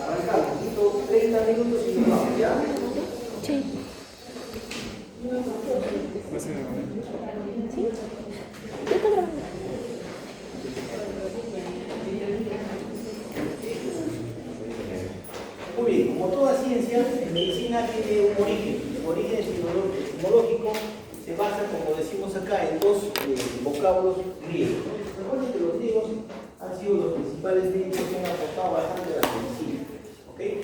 Arrancamos, 30 minutos y nos vamos, ¿ya? Sí. ¿Sí? Yo estoy grabando. Muy bien, como toda ciencia, medicina tiene un origen. El origen etimológico se basa, como decimos acá, en dos vocablos griegos. Recuerden que los griegos han sido los principales médicos que han aportado bastante a la medicina. ¿Okay?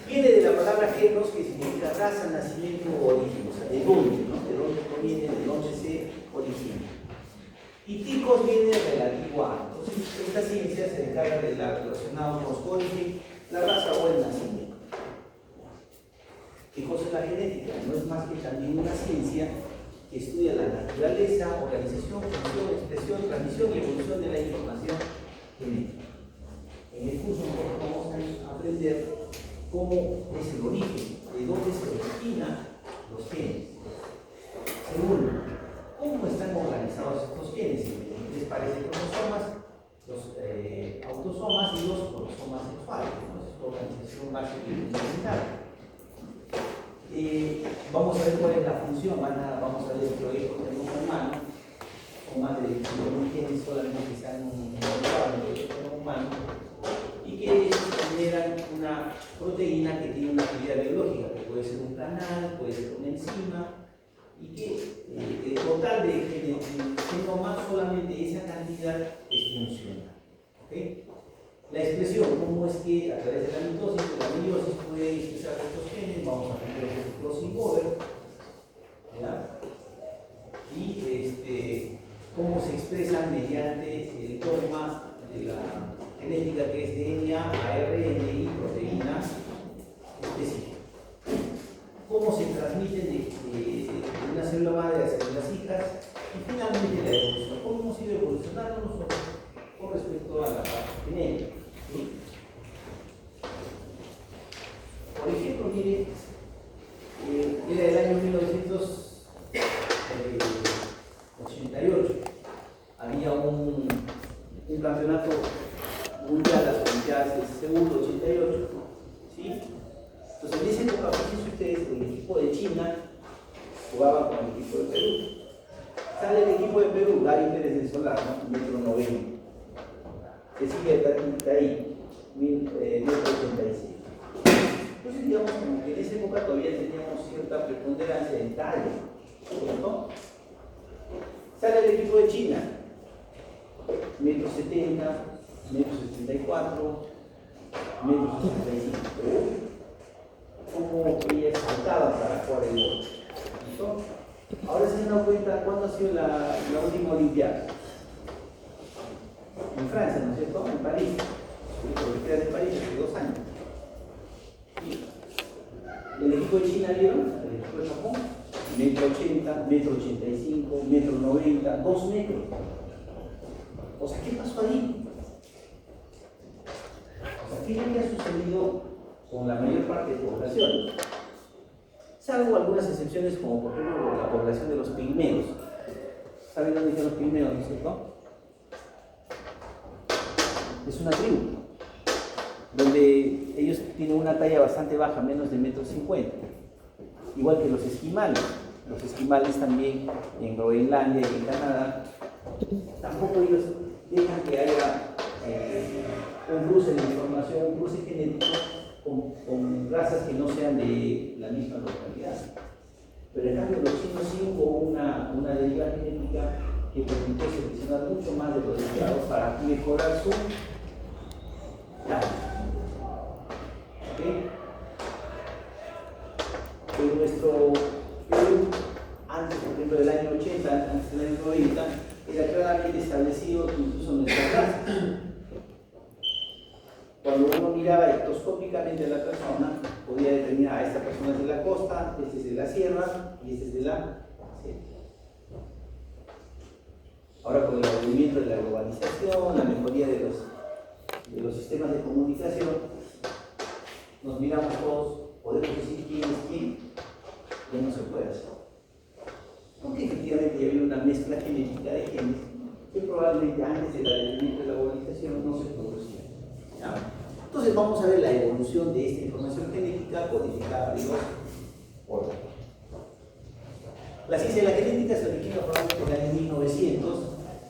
Viene de la palabra genos, que significa raza, nacimiento o origen, o sea, de dónde, ¿no? De dónde proviene, de dónde se origina. Y ticos viene relativo a. Entonces, esta ciencia se encarga de la relacionada con los origen, la raza o el nacimiento. ¿Qué cosa es la genética? No es más que también una ciencia que estudia la naturaleza, organización, función, expresión, transmisión y evolución de la información genética. En el curso nosotros vamos a aprender cómo es el origen, de dónde se originan los genes. Segundo, cómo están organizados estos genes, en 3 pares de cromosomas, los autosomas y los cromosomas sexuales, ¿no? Es una organización básica y fundamental. Vamos a ver cuál es la función, vamos a ver el proyecto del humano, con más de 100 genes solamente que se han encontrado en el proyecto humano, y que generan una proteína que tiene una actividad biológica, que puede ser un canal, puede ser una enzima, y que el total de genoma, solamente esa cantidad es funcional. ¿Okay? La expresión, cómo es que a través de la mitosis o la meiosis puede expresar estos genes, vamos a aprender el crossing over, ¿ya? Y cómo se expresan mediante el dogma de la genética, que es DNA, ARN y proteínas específicas. Cómo se transmiten de una célula madre a células hijas, y finalmente la evolución. Cómo hemos ido evolucionando nosotros con respecto a la parte genética. ¿Sí? Por ejemplo, mire, era el año 1988. Había un campeonato mundial, las Olimpiadas de Seúl 88. ¿Sí? Entonces, en esa época, fíjense ustedes, el equipo de China jugaba con el equipo de Perú. Sale el equipo de Perú, Gary Pérez del Solar, ¿no? 1,90 m. Se sigue ahí, 1,86 m. Entonces, digamos, como que en esa época todavía teníamos cierta preponderancia en talla, ¿cierto? Sale el equipo de China, 1,70 m, 1,74 m, 1,65 m. Como ellas saltaban para jugar el gol. ¿Listo? Ahora se han dado cuenta cuándo ha sido la última Olimpiada. En Francia, ¿no es cierto? En París. Las Olimpiadas de París hace 2 años. ¿Y el equipo de China vieron? El equipo de Japón, 1,80 m, 1,85 m, 1,90 m, 2 metros. O sea, ¿qué pasó ahí? O sea, ¿qué había sucedido con la mayor parte de población? Salvo algunas excepciones, como por ejemplo la población de los pigmeos. ¿Saben dónde están los pigmeos, no es cierto? Es una tribu donde ellos tienen una talla bastante baja, menos de 1,50 m, igual que los esquimales. Los esquimales también en Groenlandia y en Canadá, tampoco ellos dejan que haya un cruce de información, un cruce genético con razas que no sean de la misma localidad. Pero en cambio los chinos sí hubo una deriva genética que permitió seleccionar mucho más de los deseados para mejorar su talla. ¿Okay? En nuestro Perú, antes por ejemplo del año 80, antes del año 90, era claramente establecido que incluso nuestras razas. Cuando uno miraba ectoscópicamente a la persona, podía determinar a esta persona es de la costa, este es de la sierra y este es de la selva. Ahora, con el movimiento de la globalización, la mejoría de los sistemas de comunicación, nos miramos todos, podemos decir quién es quién, ya no se puede hacer. Porque efectivamente ya había una mezcla genética de genes que probablemente antes del advenimiento de la globalización no se producía. ¿Ya? Entonces vamos a ver la evolución de esta información genética codificada de los órganos. La ciencia de la genética se origina probablemente en el año 1900,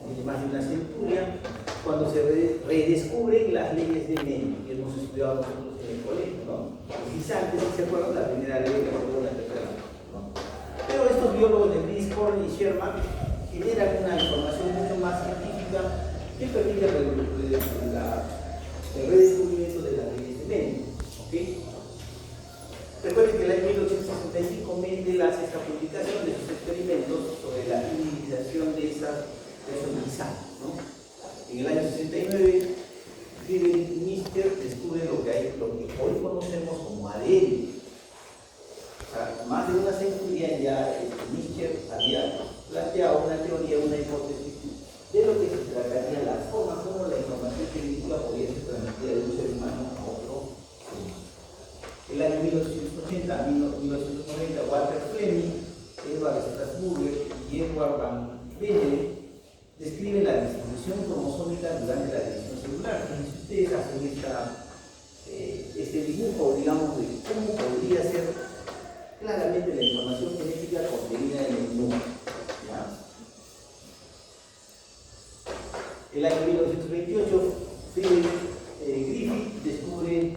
tiene más de una centuria, cuando se redescubren las leyes de Mendel, que hemos estudiado nosotros en el colegio, ¿no? Quizás antes, si se acuerdan, la primera ley que aprobó la tercera, ¿no? Pero estos biólogos de Briscoe y Sherman generan una información mucho más científica que permite el redescubrimiento de las leyes de Mendel, ¿ok? Recuerden que en el año 1865 Mendel hace esta publicación de sus experimentos sobre la hibridización de esos guisados, ¿no? En el año 69, Friedrich Mister descubre lo que hoy conocemos como ADN. O sea, más de una centuria ya Mister había planteado una teoría, una hipótesis de lo que se trataría la forma como la información genética podía ser transmitida de un ser humano a otro ser humano. El año 1880 a 1990, Walter Fleming, Edward Strasburger y Edward Van Belle describen la distribución cromosómica durante la división celular. Y si ustedes hacen este dibujo, digamos, de cómo podría ser claramente la información genética contenida en el núcleo. El año 1928, Friedrich Griffith descubre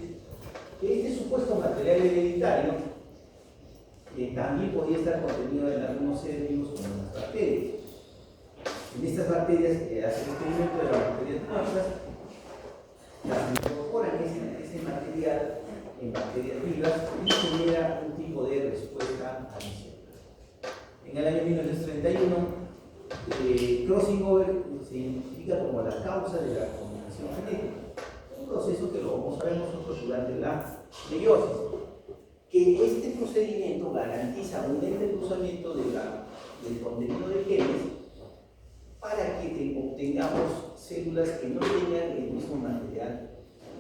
que este supuesto material hereditario también podía estar contenido en algunos seres vivos como en las bacterias. En estas bacterias hacen experimento de las bacterias muertas, las incorporan ese material en bacterias vivas y genera un tipo de respuesta adicional. En el año 1931, crossing over se identifica como la causa de la combinación genética, un proceso que lo vamos a ver nosotros durante la meiosis, que este procedimiento garantiza un entrecruzamiento del contenido de genes para que obtengamos células que no tengan el mismo material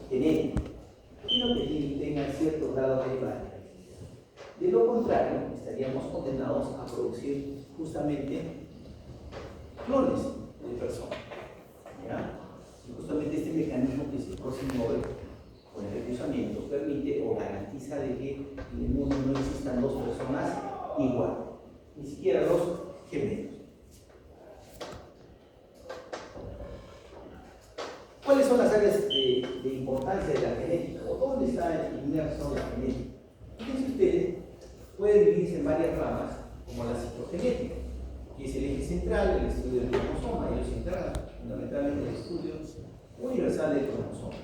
genético, sino que tengan cierto grado de variabilidad. De lo contrario, estaríamos condenados a producir justamente clones de personas. ¿Ya? Y justamente este mecanismo que es el crossing over con el reclutamiento permite o garantiza de que en el mundo no existan dos personas iguales, ni siquiera dos gemelos. ¿Cuáles son las áreas de importancia de la genética? ¿O dónde está inmerso la genética? Fíjense ustedes, puede dividirse en varias ramas, como la citogenética, que es el eje central del estudio del cromosoma. Ellos se encargan fundamentalmente del estudio universal del cromosoma.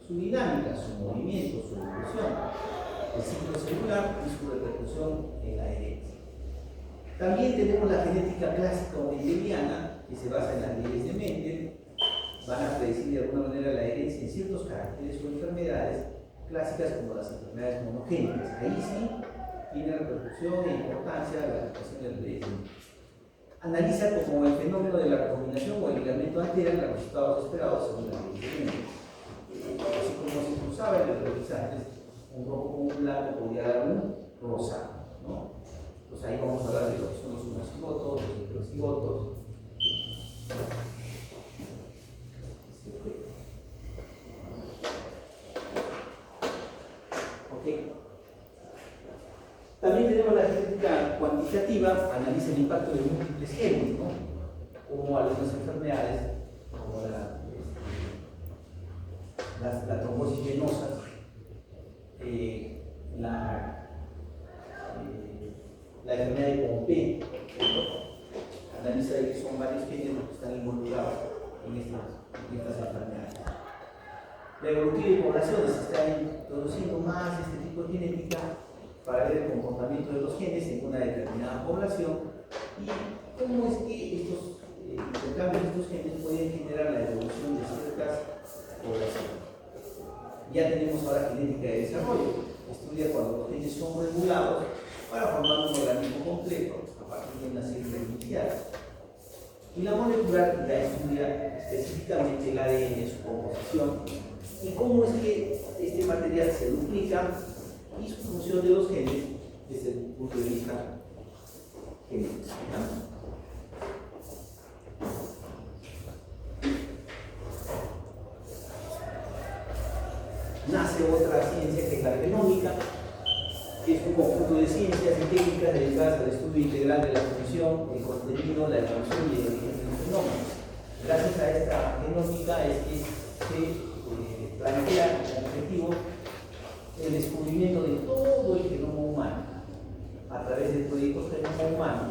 Su dinámica, su movimiento, su evolución, el ciclo celular y su repercusión en la herencia. También tenemos la genética clásica o mendeliana, que se basa en las leyes de Mendel. Van a predecir de alguna manera la herencia en ciertos caracteres o enfermedades clásicas como las enfermedades monogénicas. Ahí sí tiene repercusión e importancia la adaptación del ADN. Analiza como el fenómeno de la recombinación o el ligamiento alteran los resultados esperados según la ley de Mendel. Así como se cruzaba en los revisantes, un rojo con un blanco podía dar un rosado, ¿no? Pues ahí vamos a hablar de lo que son los homocigotos, los heterocigotos. También tenemos la genética cuantitativa, analiza el impacto de múltiples genes, ¿no? Como algunas enfermedades, como la trombosis venosa, la enfermedad de Pompe, analiza que son varios genes los que están involucrados en estas enfermedades. La evolutiva de poblaciones se está introduciendo más este tipo de genética para ver el comportamiento de los genes en una determinada población y cómo es que estos intercambios de estos genes pueden generar la evolución de ciertas poblaciones. Ya tenemos ahora genética de desarrollo, estudia cuando los genes son regulados para formar un organismo completo a partir de una serie de unidades. Y la molecular ya estudia específicamente el ADN, su composición y cómo es que este material se duplica y su función de los genes desde el punto de vista genético. nace otra ciencia que es la genómica, que es un conjunto de ciencias y técnicas dedicadas al estudio integral de la función, el contenido, la evolución y el origen de los fenómenos. Gracias a esta genómica es que se plantea como objetivo el descubrimiento de todo el genoma humano a través del proyecto Genoma Humano,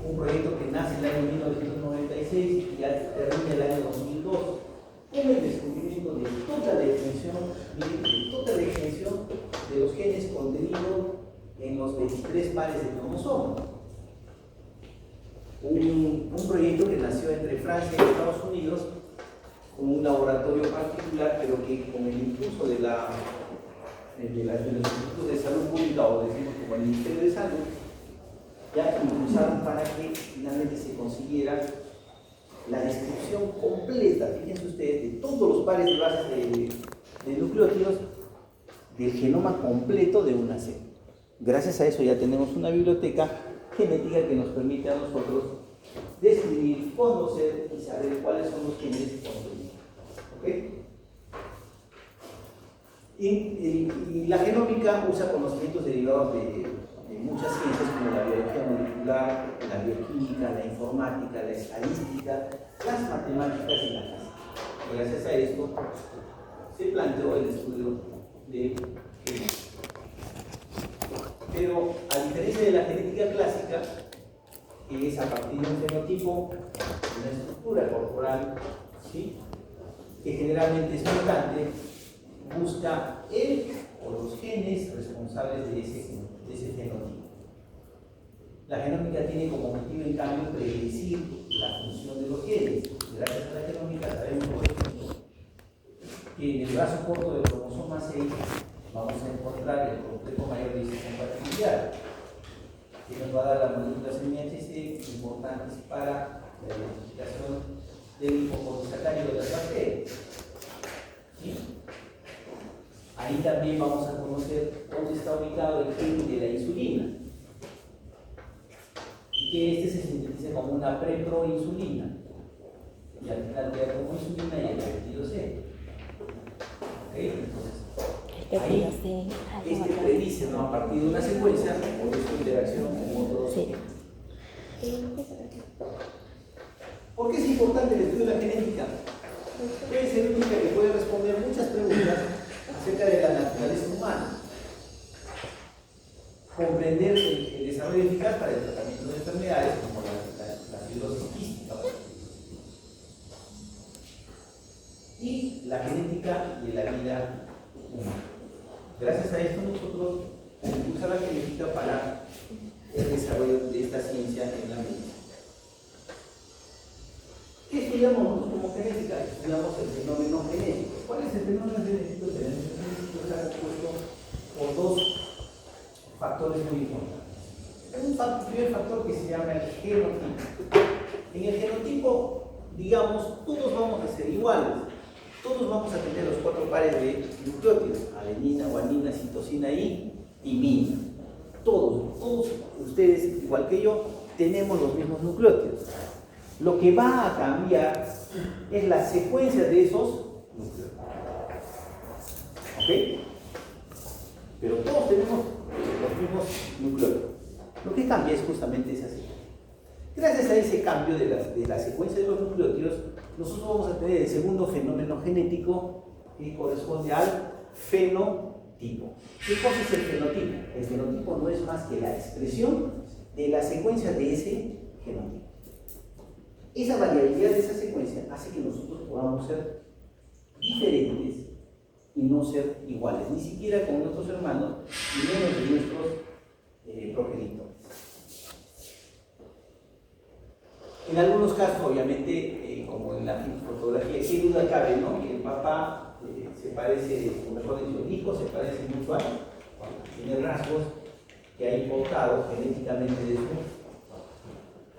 un proyecto que nace en el año 1996 y ya termina el año 2002, con el descubrimiento de toda la extensión de los genes contenidos en los 23 pares de cromosomas. Un proyecto que nació entre Francia y Estados Unidos con un laboratorio particular, pero que con el impulso de los institutos de salud pública, o decimos como el Ministerio de Salud, ya impulsaron para que finalmente se consiguiera la descripción completa, fíjense ustedes, de todos los pares de bases de nucleótidos del genoma completo de una célula. Gracias a eso ya tenemos una biblioteca genética que nos permite a nosotros describir, conocer y saber cuáles son los genes contenidos. ¿Okay? Y la genómica usa conocimientos derivados de muchas ciencias como la biología molecular, la bioquímica, la informática, la estadística, las matemáticas y la física. Gracias a esto se planteó el estudio de genética. Pero a diferencia de la genética clásica, que es a partir de un fenotipo, una estructura corporal, ¿sí?, que generalmente es mutante, busca el o los genes responsables de ese fenotipo. La genómica tiene como objetivo, en cambio, predecir la función de los genes. Gracias a la genómica sabemos, por ejemplo, que en el brazo corto del cromosoma 6 vamos a encontrar el complejo mayor de histocompatibilidad, que nos va a dar las moléculas MHC importantes para la identificación del hipopolisacárido de las bacterias. ¿Sí? Ahí también vamos a conocer dónde está ubicado el gen de la insulina, y que este se sintetiza como una preproinsulina, y al final queda como insulina y el peptido C. ¿Okay? Entonces, ahí predice, ¿no?, a partir de una secuencia por su interacción con otros genes. ¿Por qué es importante el estudio de la genética? Puede ser única que puede responder muchas preguntas acerca de la naturaleza humana, comprender el desarrollo eficaz para el tratamiento de enfermedades como la fibrosis quística y la genética y la vida humana. Gracias a esto nosotros impulsamos la genética para el desarrollo de esta ciencia en la medicina. ¿Qué estudiamos nosotros como genética? Estudiamos el fenómeno genético. ¿Cuál es el fenómeno genético? El fenómeno genético está compuesto por dos factores muy importantes. Un primer factor que se llama el genotipo. En el genotipo, digamos, todos vamos a ser iguales. Todos vamos a tener los 4 pares de nucleótidos: adenina, guanina, citosina y timina. Todos ustedes, igual que yo, tenemos los mismos nucleótidos. Lo que va a cambiar es la secuencia de esos nucleótidos. ¿Ok? Pero todos tenemos los mismos nucleótidos. Lo que cambia es justamente esa secuencia. Gracias a ese cambio de la secuencia de los nucleótidos, nosotros vamos a tener el segundo fenómeno genético, que corresponde al fenotipo. ¿Qué cosa es el fenotipo? El fenotipo no es más que la expresión de la secuencia de ese genotipo. Esa variabilidad de esa secuencia hace que nosotros podamos ser diferentes y no ser iguales, ni siquiera con nuestros hermanos, ni menos de nuestros progenitores. En algunos casos, obviamente, como en la fotografía, qué duda cabe, ¿no?, que el papá se parece, o mejor dicho, el hijo se parece mucho a él, tiene rasgos que ha importado genéticamente de su hijo.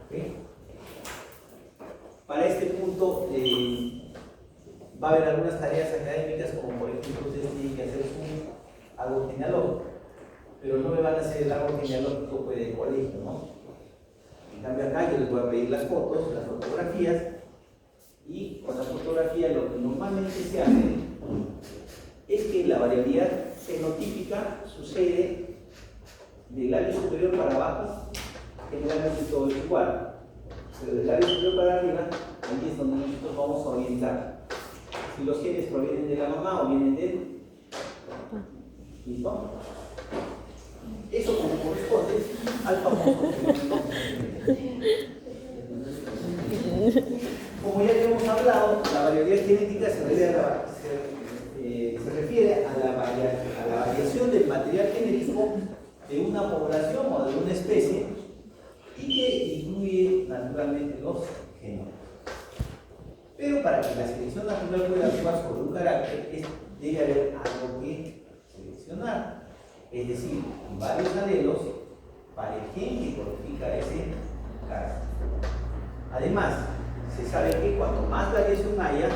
¿Okay? Para este punto va a haber algunas tareas académicas, como por ejemplo ustedes tienen que hacer un árbol genealógico, pero no me van a hacer el árbol genealógico pues, del colegio, ¿no? En cambio acá yo les voy a pedir las fotos, las fotografías, y con la fotografía lo que normalmente se hace es que que la variabilidad fenotípica sucede del labio superior para abajo, generalmente todo es igual, pero del labio superior para arriba, ahí es donde nosotros vamos a orientar si los genes provienen de la mamá o vienen de él. ¿Listo? Eso como corresponde al famoso fenómeno. Como ya que hemos hablado, la variabilidad genética se refiere a la variación del material genético de una población o de una especie y que incluye naturalmente los genomes. Pero para que la selección natural pueda actuar sobre un carácter, debe haber algo que seleccionar. Es decir, varios alelos para el gen que codifica ese carácter. Además, se sabe que cuanto más variación haya,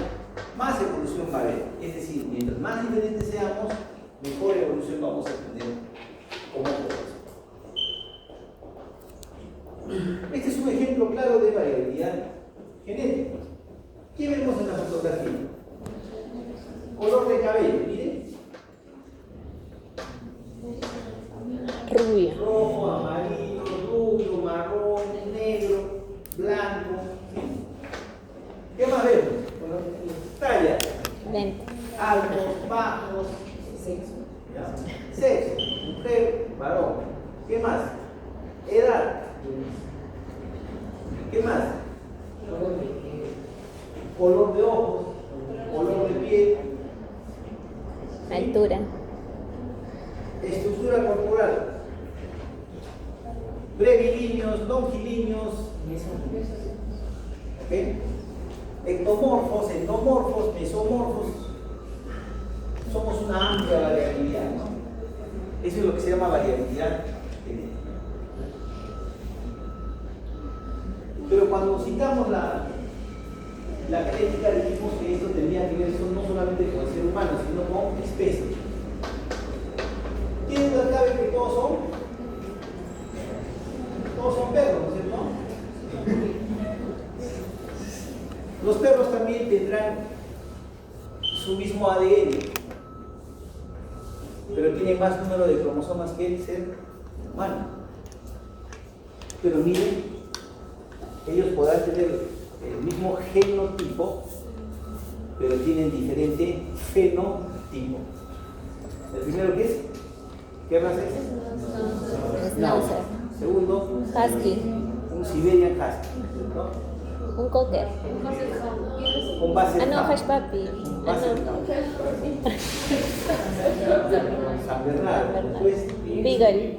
más evolución va a haber. Es decir, mientras más diferentes seamos, mejor evolución vamos a tener como población. Este es un ejemplo claro de variabilidad genética. ¿Qué vemos en la fotografía? Color de cabello, miren. Rubia. Rojo, amarillo, rubio, marrón, negro, blanco. ¿Qué más vemos? Talla. 20. Altos, bajos. Sexo. Mujer, varón. ¿Qué más? Edad. ¿Qué más? Color de ojos, color de piel. Altura. Estructura corporal. Brevilíneos, longilíneos. ¿Okay? Ectomorfos, endomorfos, mesomorfos. Somos una amplia variabilidad, ¿no? Eso es lo que se llama variabilidad genética. Pero cuando citamos la genética, dijimos que esto tendría que ver no solamente con el ser humano, sino con especies. ¿Quién duda cabe que todos son perros, ¿no es cierto? Los perros también tendrán su mismo ADN, pero tienen más número de cromosomas que el ser humano. Pero miren, ellos podrán tener el mismo genotipo, pero tienen diferente fenotipo. ¿El primero qué es? ¿Qué raza es? Schnauzer. Segundo, Husky. un Siberian Husky, ¿no? Un cocker. Un Basset No, Hound. Hush Puppy. Un Basset Hound. San Bernardo. Después, Beagle.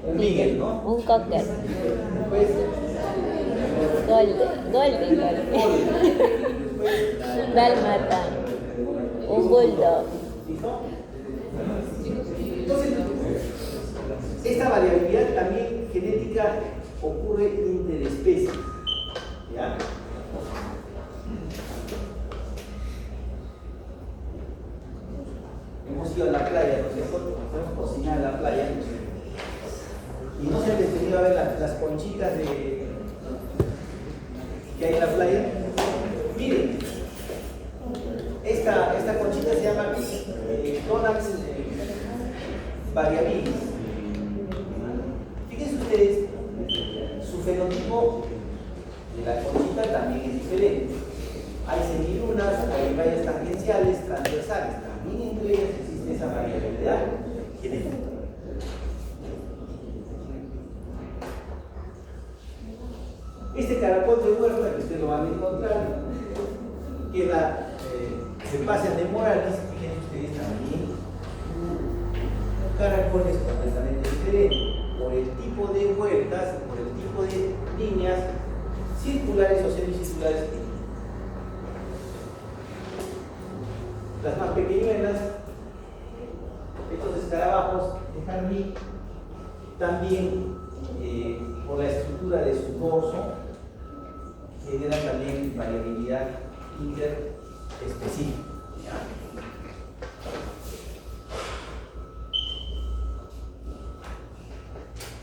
un Beagle, ¿no? Un cocker. Después, Golden. Un dálmata. Un bulldog. ¿listo? Entonces, esta variabilidad también genética ocurre interespecies. ¿Ya? Hemos ido a la playa, ¿no es cierto? Hemos cocinado en la playa. Y no se han detenido a ver las conchitas que hay en la playa. Miren, esta conchita se llama Donax variabilis. Fíjense ustedes, su fenotipo de la conchita también es diferente. Hay semilunas, hay rayas tangenciales, transversales. También entre ellas existe esa variabilidad genética. Este caracol de huerta, que ustedes lo van a encontrar, queda, se pasean de Morales, fíjense ustedes también. Un caracol es completamente diferente por el tipo de huertas, por el tipo de líneas circulares o semicirculares. Las más pequeñuelas, estos escarabajos de jardín, también por la estructura de su dorso, generan también variabilidad interespecífica.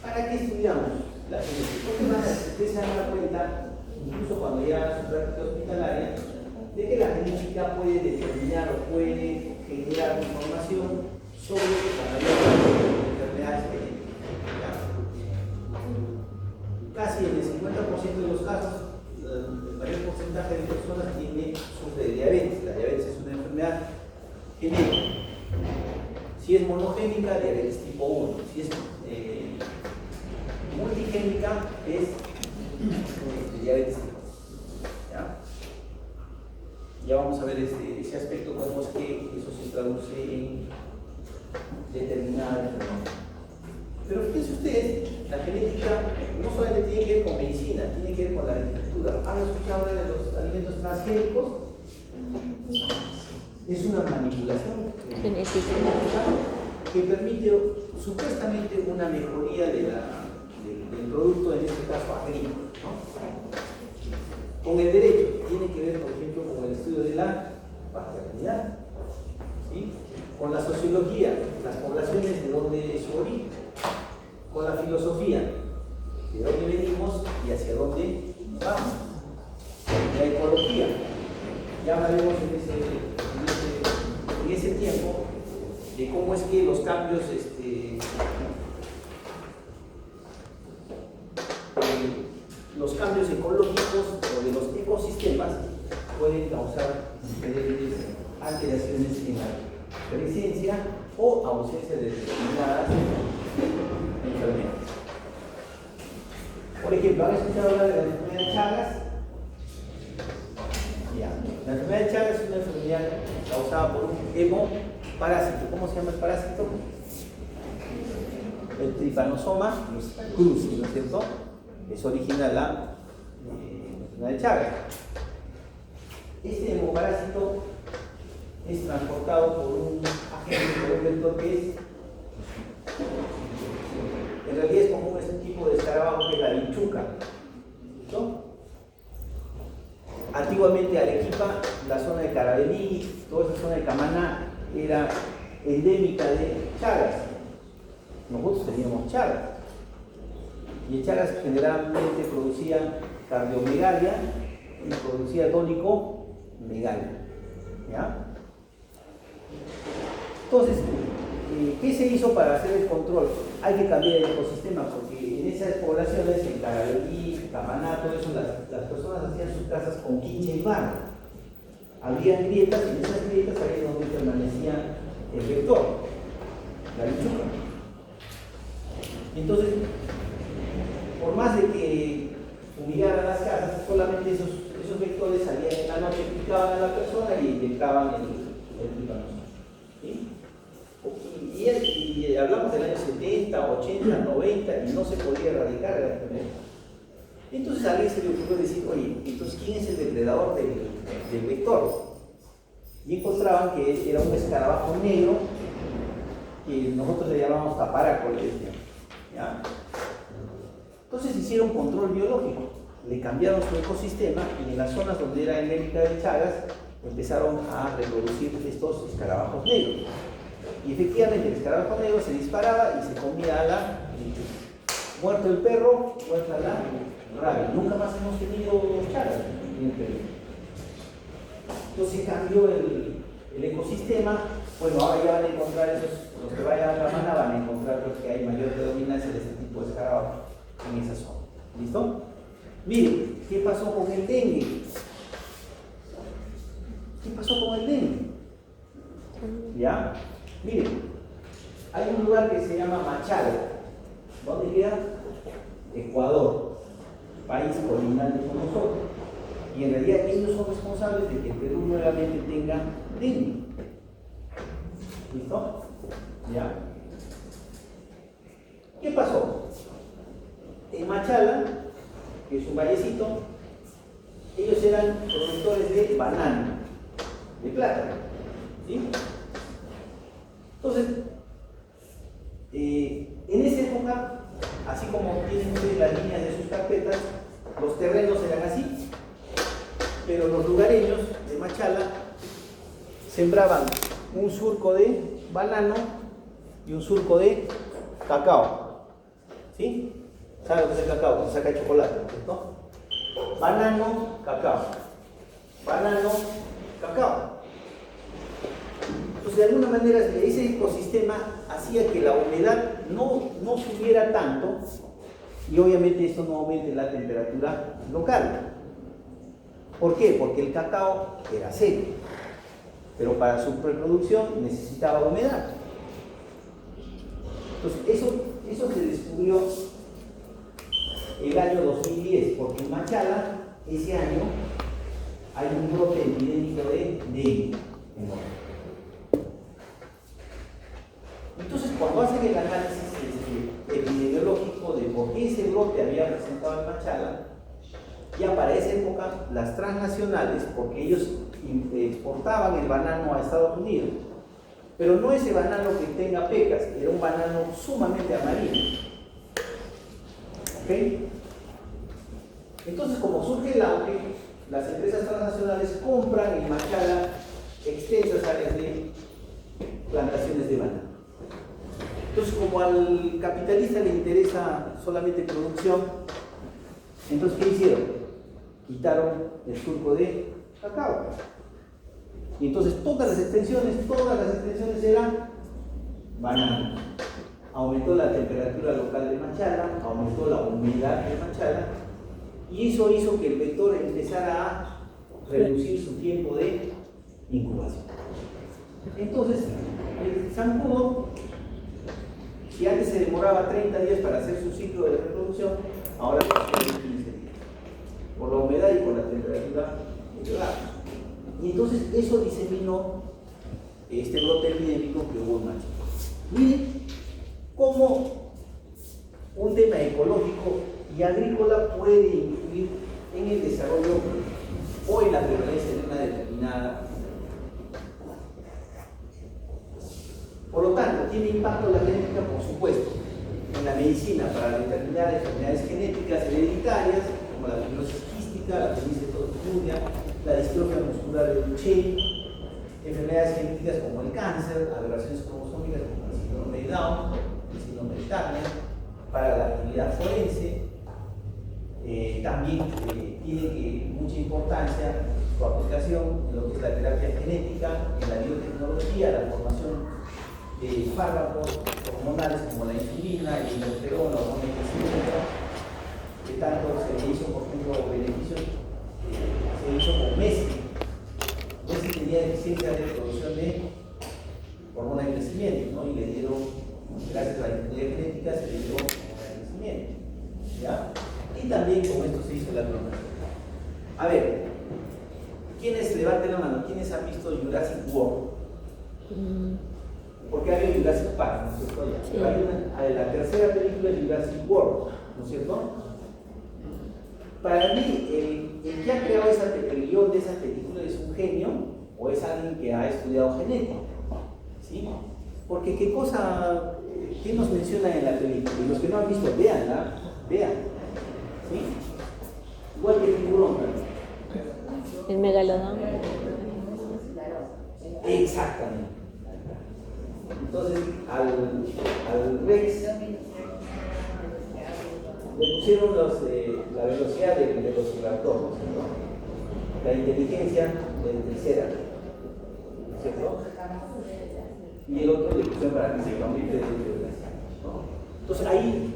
¿Para qué estudiamos la genética? Porque ustedes se dan cuenta, incluso cuando llegan a su práctica hospitalaria, de que la genética puede determinar o puede generar información sobre la mayoría de enfermedades genéticas. Casi en el 50% de los casos, el mayor porcentaje de personas sufre de diabetes. La diabetes es una enfermedad genética. Si es monogénica, diabetes tipo 1. Si es multigénica, es diabetes tipo 1. Ya vamos a ver ese aspecto, cómo es que eso se traduce en determinada enfermedad. Pero fíjense ustedes, la genética no solamente tiene que ver con medicina, tiene que ver con la agricultura. ¿Han escuchado hablar de los alimentos transgénicos? Es una manipulación Genética. que permite supuestamente una mejoría del producto, en este caso agrícola, ¿no? Con el derecho, tiene que ver, por ejemplo, con el estudio de la paternidad, ¿sí? Con la sociología, las poblaciones de dónde es su origen, con la filosofía, de dónde venimos y hacia dónde vamos, la ecología. Ya hablaremos en ese tiempo de cómo es que los cambios los cambios ecológicos o de los ecosistemas pueden causar diferentes alteraciones en la presencia o ausencia de determinadas enfermedades. Por ejemplo, ¿han escuchado hablar de la enfermedad de Chagas? Ya. La enfermedad de Chagas es una enfermedad causada por un hemoparásito. ¿Cómo se llama el parásito? El Trypanosoma cruzi, ¿no es cierto? Es original la enfermedad de Chagas. Este hemoparásito es transportado por un agente, por un vector que es, en realidad es como un tipo de escarabajo que es la vinchuca. ¿Listo? Antiguamente Arequipa, la zona de Carabelí, toda esa zona de Camaná era endémica de Chagas. Nosotros teníamos Chagas. Y el Chagas generalmente producía cardiomegalia y producía tónico-megalia. ¿Ya? Entonces, ¿qué se hizo para hacer el control? Hay que cambiar el ecosistema, porque en esas poblaciones, en Carabelí, Camaná, todo eso, las personas hacían sus casas con quincha y barro. Había grietas, y en esas grietas ahí es donde permanecía el vector, la bichuca. Entonces, por más de que fumigaran las casas, solamente esos vectores salían en la noche, picaban a la persona y inyectaban el trypanosoma. ¿Sí? Y hablamos del año 70, 80, 90 y no se podía erradicar la enfermedad. Entonces a alguien se le ocurrió decir, oye, entonces ¿quién es el depredador del vector? Y encontraban que era un escarabajo negro que nosotros le llamamos taparaco, ¿ya? Entonces hicieron control biológico, le cambiaron su ecosistema y en las zonas donde era endémica de Chagas empezaron a reproducir estos escarabajos negros. Y efectivamente el escarabajo negro se disparaba y se comía a la bichuca. Muerto el perro, muerta la rabia. Nunca más hemos tenido Chagas en el Perú. Entonces cambió el ecosistema. Bueno, ahora ya van a encontrar los que vayan a Camaná van a encontrar que hay mayor predominancia de este tipo de escarabajo en esa zona. ¿Listo? Miren, ¿qué pasó con el dengue? ¿Qué pasó con el dengue? ¿Ya? Miren, hay un lugar que se llama Machala. ¿Dónde queda? Ecuador, país colindante con nosotros. Y en realidad ellos son responsables de que el Perú nuevamente tenga dengue. ¿Listo? ¿Ya? ¿Qué pasó? En Machala, que es un vallecito, ellos eran productores de banano, de plátano. ¿Sí? Entonces, en esa época, así como tienen ustedes las líneas de sus carpetas, los terrenos eran así, pero los lugareños de Machala sembraban un surco de banano y un surco de cacao. ¿Sí? ¿Saben lo que es el cacao? Se saca el chocolate, ¿no? Banano, cacao. Banano, cacao. Entonces Entonces, de alguna manera, ese ecosistema hacía que la humedad no subiera tanto y obviamente esto no aumente la temperatura local. ¿Por qué? Porque el cacao era seco, pero para su reproducción necesitaba humedad. Entonces, eso se descubrió el año 2010, porque en Machala, ese año, hay un brote epidémico de dengue enorme. Entonces, cuando hacen el análisis epidemiológico de por qué ese brote había presentado en Machala, ya para esa época las transnacionales, porque ellos exportaban el banano a Estados Unidos, pero no ese banano que tenga pecas, era un banano sumamente amarillo. ¿Ok? Entonces, como surge el hambre, las empresas transnacionales compran en Machala extensas áreas de plantaciones de banano. Entonces, como al capitalista le interesa solamente producción, entonces, ¿qué hicieron? Quitaron el surco de cacao. Y entonces todas las extensiones eran banano. Aumentó la temperatura local de Machala, aumentó la humedad de Machala, y eso hizo que el vector empezara a reducir su tiempo de incubación. Entonces, el zancudo, si antes se demoraba 30 días para hacer su ciclo de reproducción, ahora pasó en 15 días, por la humedad y por la temperatura elevada. Y entonces eso diseminó este brote epidémico que hubo en Machala. Miren cómo un tema ecológico y agrícola puede influir en el desarrollo o en la prevalencia de una determinada. Por lo tanto, tiene impacto la genética, por supuesto, en la medicina para determinar enfermedades genéticas hereditarias, como la fibrosis quística, la fenicetonuria, la distrofia muscular de Duchenne, enfermedades genéticas como el cáncer, aberraciones cromosómicas como el síndrome de Down, el síndrome de Turner, para la actividad forense. También tiene mucha importancia su aplicación en lo que es la terapia genética, en la biotecnología, la formación de fármacos hormonales como la insulina, el interferón, la hormona de crecimiento, que tanto se le hizo, por ejemplo, beneficios, se hizo con Messi. Messi tenía deficiencia de producción de hormona de crecimiento, ¿no? Y le dieron, gracias a la ingeniería genética, se le dio hormona de crecimiento. ¿Ya? Y también con esto se hizo la clonación. A ver, ¿quiénes levanten la mano? ¿Quiénes han visto Jurassic World? Porque hay Jurassic Park, ¿no es cierto? Sí. Hay la tercera película de Jurassic World, ¿no es cierto? Para mí, el que ha creado el guión de esa película es un genio o es alguien que ha estudiado genética, ¿sí? Porque ¿qué nos menciona en la película? Y los que no han visto, véanla, vean, ¿sí? Igual que el tiburón, ¿no? El megalodón. Exactamente. Entonces, al Rex le pusieron la velocidad del velociraptor, ¿no? La inteligencia del triceratops, ¿cierto? Y el otro le pusieron para que se convierta en ¿no? Entonces, ahí,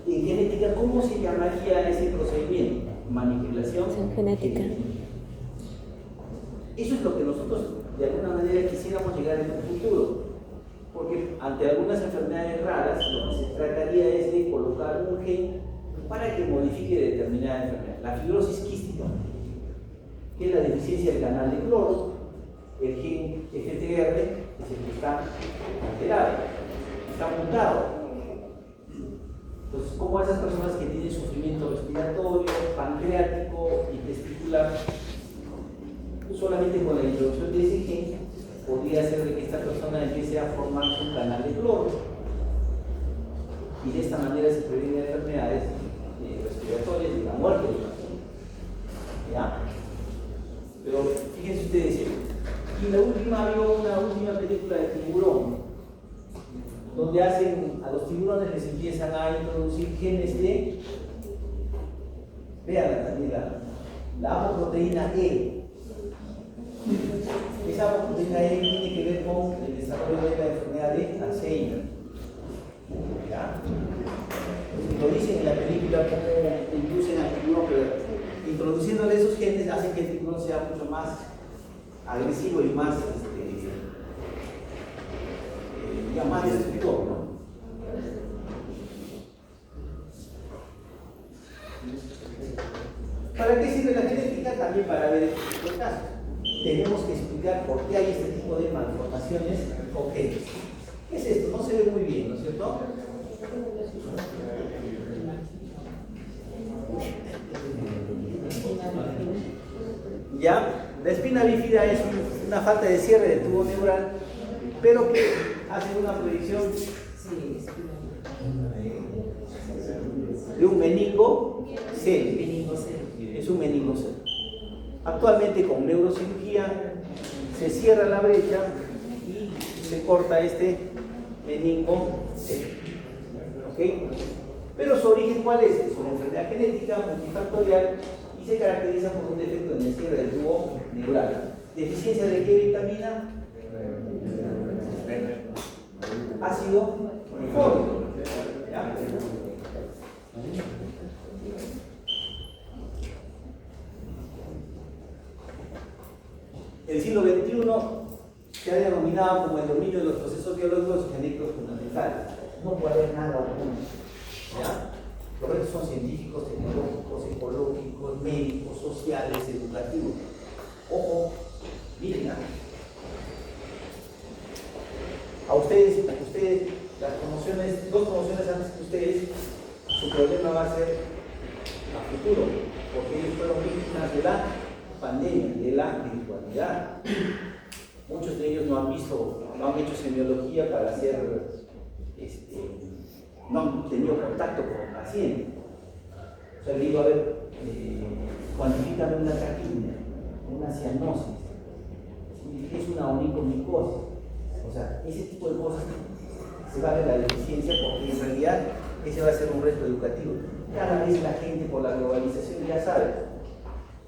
en genética, ¿cómo se llamaría ese procedimiento? Manipulación genética. Eso es lo que nosotros de alguna manera quisiéramos llegar en un futuro, porque ante algunas enfermedades raras lo que se trataría es de colocar un gen para que modifique determinada enfermedad. La fibrosis quística, que es la deficiencia del canal de cloro, el gen FTR es el que está alterado, está mutado. Entonces, como esas personas que tienen sufrimiento respiratorio, pancreático y testicular, solamente con la introducción de ese gen podría ser de que esta persona empiece a formar su canal de cloro y de esta manera se previenen enfermedades respiratorias y la muerte de la persona. ¿Ya? Pero fíjense ustedes, y había una última película de tiburón donde a los tiburones les empiezan a introducir genes de, vean también la apoproteína E. Esa proteína E tiene que ver con el desarrollo de la enfermedad de Alzheimer. ¿Ya? Lo dicen en la película cómo inducen al tiburón, pero introduciéndole esos genes hacen que el tiburón sea mucho más agresivo y más, más destructor, ¿no? ¿Para qué sirve la genética? También para ver este tipo de casos. Tenemos que explicar por qué hay este tipo de malformaciones con genes. ¿Qué es esto? No se ve muy bien, ¿no es cierto? Ya, la espina bífida es una falta de cierre del tubo neural, pero que hace una predicción de un meningo C. Es un meningo C. Actualmente con neurocirugía se cierra la brecha y se corta este meningo C. ¿Ok? Pero su origen, ¿cuál es? Es una enfermedad genética multifactorial y se caracteriza por un defecto en el cierre del tubo neural. ¿Deficiencia de qué vitamina? Ácido fólico. ¿Ya? El siglo XXI se ha denominado como el dominio de los procesos biológicos y genéticos fundamentales. No puede haber nada oculto. ¿Ya? Los retos son científicos, tecnológicos, ecológicos, médicos, sociales, educativos. Ojo, miren, a ustedes, las promociones, 2 promociones antes que ustedes, su problema va a ser a futuro, porque ellos fueron víctimas de la pandemia, de la virtualidad. Muchos de ellos no han hecho semiología para hacer, no han tenido contacto con pacientes. O sea, le digo, a ver, cuantifícame una taquimia, una cianosis, es una onicomicosis. O sea, ese tipo de cosas se va a ver la deficiencia porque en realidad ese va a ser un reto educativo. Cada vez la gente por la globalización ya sabe.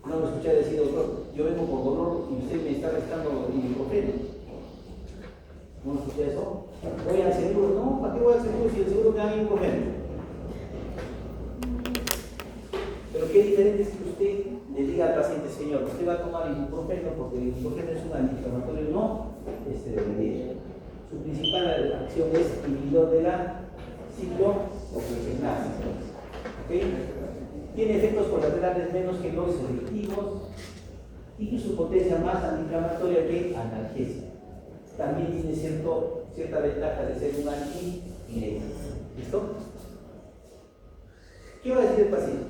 No me escuché decir, doctor, yo vengo por dolor y usted me está restando ibuprofeno. ¿No me escuché eso? Voy al seguro. No, ¿para qué voy al seguro si el seguro me da ibuprofeno? Pero qué diferente es que usted le diga al paciente, señor, usted va a tomar ibuprofeno porque el ibuprofeno es un antiinflamatorio no su principal acción es inhibidor de la ciclooxigenasa. ¿Okay? Tiene efectos colaterales menos que los selectivos y su potencia más antiinflamatoria que analgesia. También tiene cierta ventaja de ser un antipirético. ¿Listo? ¿Qué va a decir el paciente?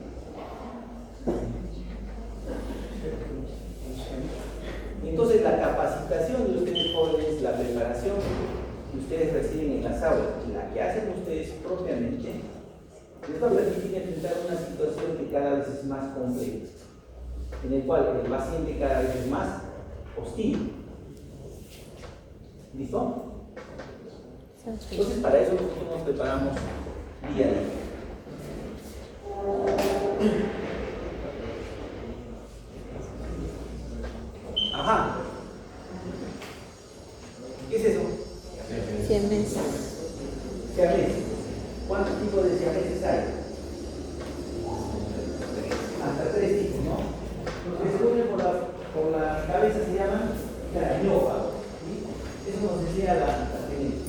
Entonces la capacitación de ustedes jóvenes, la preparación que ustedes reciben en las aulas, la que hacen ustedes propiamente, les va a permitir enfrentar una situación que cada vez es más compleja, en el cual el paciente cada vez es más hostil. ¿Listo? Entonces para eso nosotros nos preparamos día a día. Ajá. ¿Qué es eso? Siameses. Siameses. ¿Cuántos tipos de siameses hay? Hasta 3 tipos, ¿no? Los que se unen por la cabeza se llaman craniófagos. ¿Sí? Eso nos enseña la genética.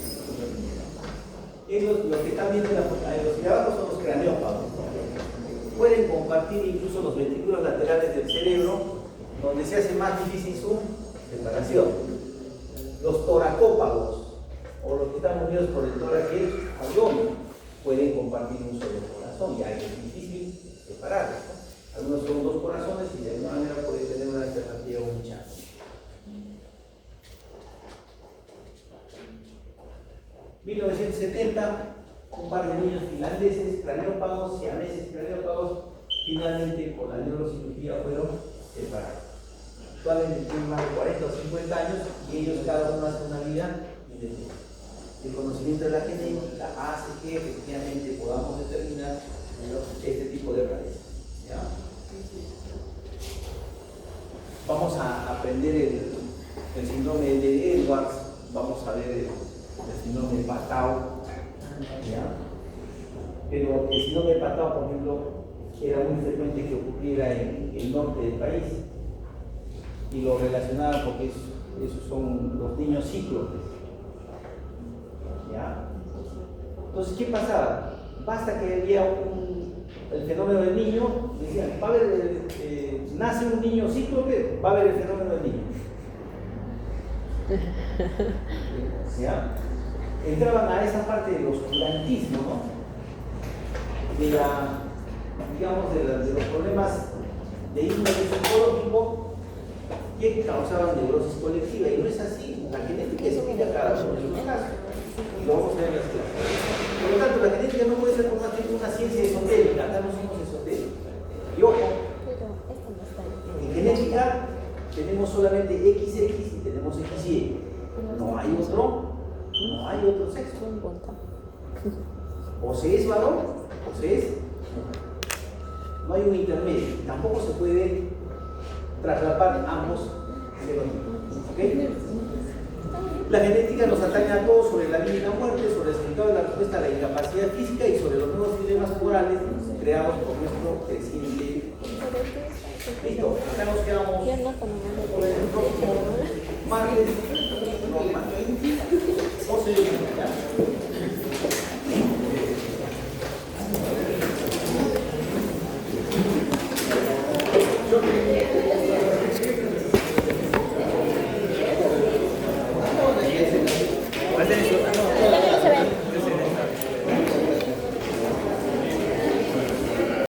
Los que están viendo los de abajo son los craniófagos, ¿no? Pueden compartir incluso los ventrículos laterales del cerebro, donde se hace más difícil su separación. Los toracópagos, o los que están unidos por el tórax y el abdomen, pueden compartir un solo corazón, y ahí es difícil separarlos, ¿no? Algunos son 2 corazones y de alguna manera puede tener una alternativa o un chance. En 1970, un par de niños finlandeses, craniópagos, siameses craniópagos, finalmente por la neurocirugía fueron separados. Actualmente tienen más de 40 o 50 años y ellos cada uno hace una vida independiente. El conocimiento de la genética hace que efectivamente podamos determinar este tipo de raíces. ¿Ya? Vamos a aprender el síndrome de Edwards, vamos a ver el síndrome de Patau, ¿ya? Pero el síndrome de Patau, por ejemplo, era muy frecuente que ocurriera en el norte del país y lo relacionaba porque esos son los niños cíclopes, ¿ya? Entonces, ¿qué pasaba? Basta que había el fenómeno del niño, decían, va a haber, nace un niño cíclope, va a haber el fenómeno del niño. ¿Ya? Entraban a esa parte del oscurantismo, ¿no? De los problemas de índole psicológico que causaban neurosis colectiva, y no es así. La genética explica cada uno de los casos, y lo vamos a ver en las clases. Por lo tanto, la genética no puede ser por más tiempo una ciencia esotérica. Acá no somos esotéricos. Y ojo, en genética tenemos solamente XX y tenemos XY. No hay otro sexo. O se es varón o se es mujer. No hay un intermedio. Tampoco se puede traslapar ambos fenotipos. ¿Okay? La genética nos atañe a todos sobre la vida y la muerte, sobre el significado de la respuesta a la incapacidad física y sobre los nuevos dilemas morales creados por nuestro creciente. Listo, acá nos quedamos por el próximo martes normal. 11 de la mañana.